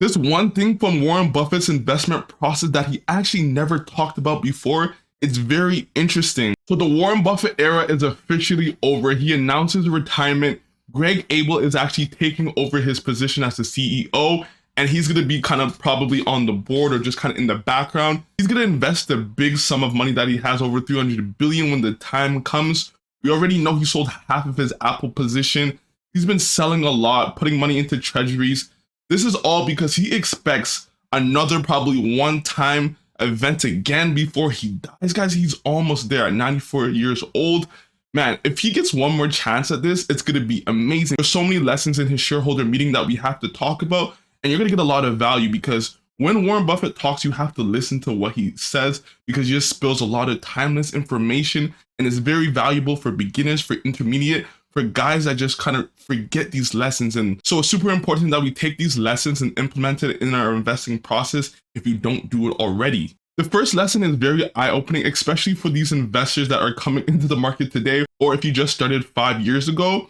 This one thing from Warren Buffett's investment process that he actually never talked about before, it's very interesting. So the Warren Buffett era is officially over. He announces retirement. Greg Abel is actually taking over his position as the CEO, and he's going to be kind of probably on the board or just kind of in the background. He's going to invest a big sum of money that he has, over 300 billion, when the time comes. We already know he sold half of his Apple position. He's been selling a lot, putting money into treasuries. This is all because he expects another probably one-time event again before he dies. Guys, he's almost there at 94 years old. Man, if he gets one more chance at this, it's going to be amazing. There's so many lessons in his shareholder meeting that we have to talk about, and you're going to get a lot of value because when Warren Buffett talks, you have to listen to what he says because he just spills a lot of timeless information, and it's very valuable for beginners, for intermediate, for guys that just kind of forget these lessons. And so it's super important that we take these lessons and implement it in our investing process if you don't do it already. The first lesson is very eye-opening, especially for these investors that are coming into the market today, or if you just started 5 years ago.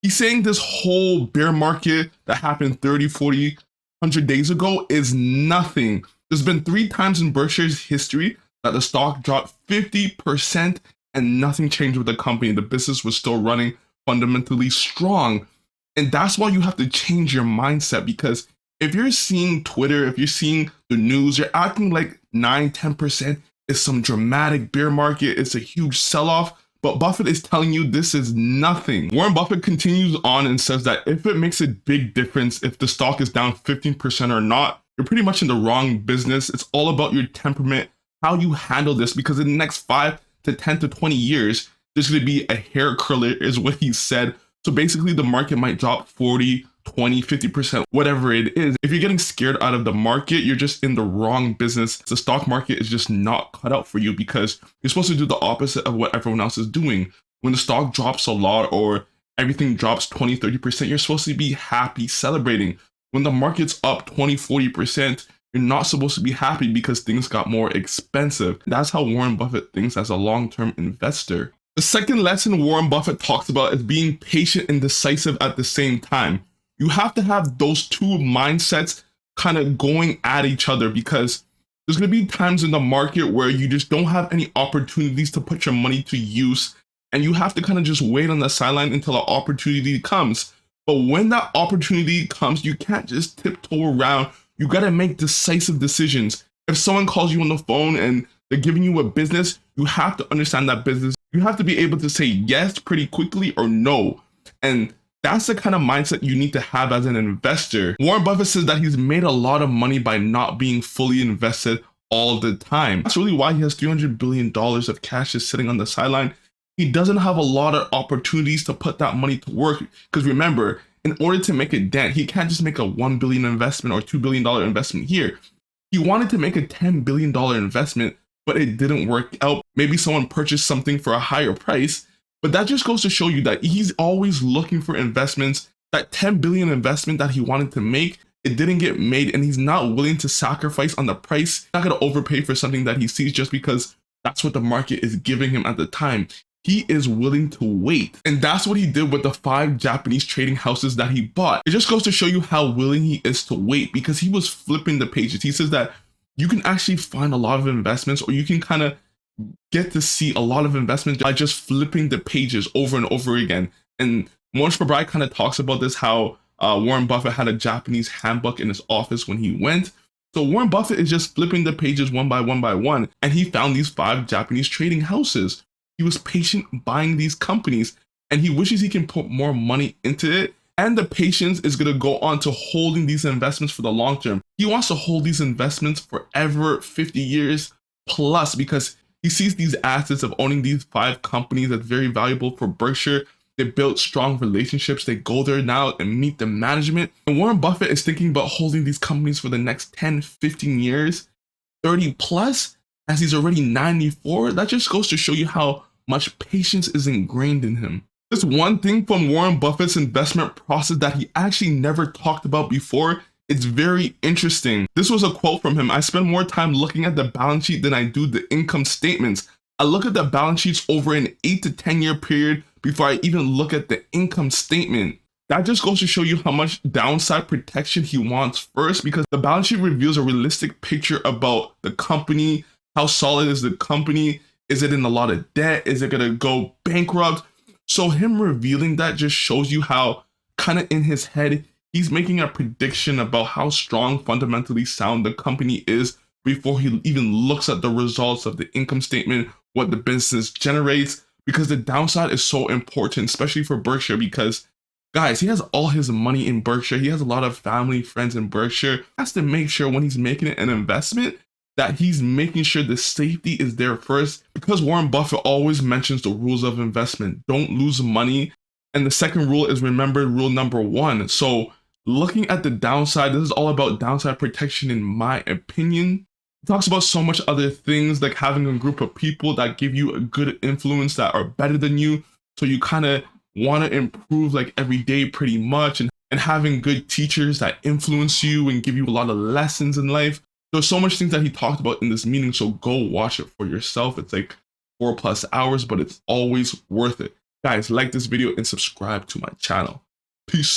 He's saying this whole bear market that happened 30, 40, 100 days ago is nothing. There's been 3 times in Berkshire's history that the stock dropped 50% and nothing changed with the company. The business was still running fundamentally strong. And that's why you have to change your mindset, because if you're seeing Twitter, if you're seeing the news, you're acting like 9-10% is some dramatic bear market, it's a huge sell-off, but Buffett is telling you this is nothing. Warren Buffett continues on and says that if it makes a big difference if the stock is down 15% or not, you're pretty much in the wrong business. It's all about your temperament, how you handle this, because in the next 5 to 10 to 20 years, there's going to be a hair curler, is what he said. So basically the market might drop 40, 20, 50%, whatever it is. If you're getting scared out of the market, you're just in the wrong business. The stock market is just not cut out for you because you're supposed to do the opposite of what everyone else is doing. When the stock drops a lot or everything drops 20, 30%, you're supposed to be happy, celebrating. When the market's up 20, 40%, you're not supposed to be happy because things got more expensive. That's how Warren Buffett thinks as a long-term investor. The second lesson Warren Buffett talks about is being patient and decisive at the same time. You have to have those two mindsets kind of going at each other, because there's going to be times in the market where you just don't have any opportunities to put your money to use, and you have to kind of just wait on the sideline until an opportunity comes. But when that opportunity comes, you can't just tiptoe around. You got to make decisive decisions. If someone calls you on the phone and they're giving you a business, you have to understand that business. You have to be able to say yes pretty quickly or no. And that's the kind of mindset you need to have as an investor. Warren Buffett says that he's made a lot of money by not being fully invested all the time. That's really why he has $300 billion of cash just sitting on the sideline. He doesn't have a lot of opportunities to put that money to work. Because remember, in order to make a dent, he can't just make a $1 billion investment or $2 billion investment here. He wanted to make a $10 billion investment, but it didn't work out. Maybe someone purchased something for a higher price, but that just goes to show you that he's always looking for investments. That 10 billion investment that he wanted to make, it didn't get made, and he's not willing to sacrifice on the price. He's not going to overpay for something that he sees just because that's what the market is giving him at the time. He is willing to wait. And that's what he did with the 5 Japanese trading houses that he bought. It just goes to show you how willing he is to wait, because he was flipping the pages. He says that you can actually find a lot of investments, or you can kind of get to see a lot of investments by just flipping the pages over and over again. And Moshe Fabrai kind of talks about this, how Warren Buffett had a Japanese handbook in his office when he went. So Warren Buffett is just flipping the pages one by one, and he found these 5 Japanese trading houses. He was patient buying these companies, and he wishes he can put more money into it. And the patience is going to go on to holding these investments for the long term. He wants to hold these investments forever, 50 years plus, because he sees these assets of owning these 5 companies as very valuable for Berkshire. They built strong relationships. They go there now and meet the management. And Warren Buffett is thinking about holding these companies for the next 10, 15 years, 30 plus, as he's already 94. That just goes to show you how much patience is ingrained in him. This one thing from Warren Buffett's investment process that he actually never talked about before, it's very interesting. This was a quote from him. I spend more time looking at the balance sheet than I do the income statements. I look at the balance sheets over an 8 to 10 year period before I even look at the income statement. That just goes to show you how much downside protection he wants first, because the balance sheet reveals a realistic picture about the company. How solid is the company? Is it in a lot of debt? Is it gonna go bankrupt? So him revealing that just shows you how kind of in his head, he's making a prediction about how strong, fundamentally sound the company is before he even looks at the results of the income statement, what the business generates, because the downside is so important, especially for Berkshire, because guys, he has all his money in Berkshire. He has a lot of family, friends in Berkshire. He has to make sure when he's making an investment that he's making sure the safety is there first, because Warren Buffett always mentions the rules of investment. Don't lose money. And the second rule is, remember rule number 1. So looking at the downside, this is all about downside protection in my opinion. It talks about so much other things, like having a group of people that give you a good influence that are better than you. So you kind of want to improve like every day pretty much, and having good teachers that influence you and give you a lot of lessons in life. There's so much things that he talked about in this meeting, so go watch it for yourself. It's like 4+ hours, but it's always worth it. Guys, like this video and subscribe to my channel. Peace.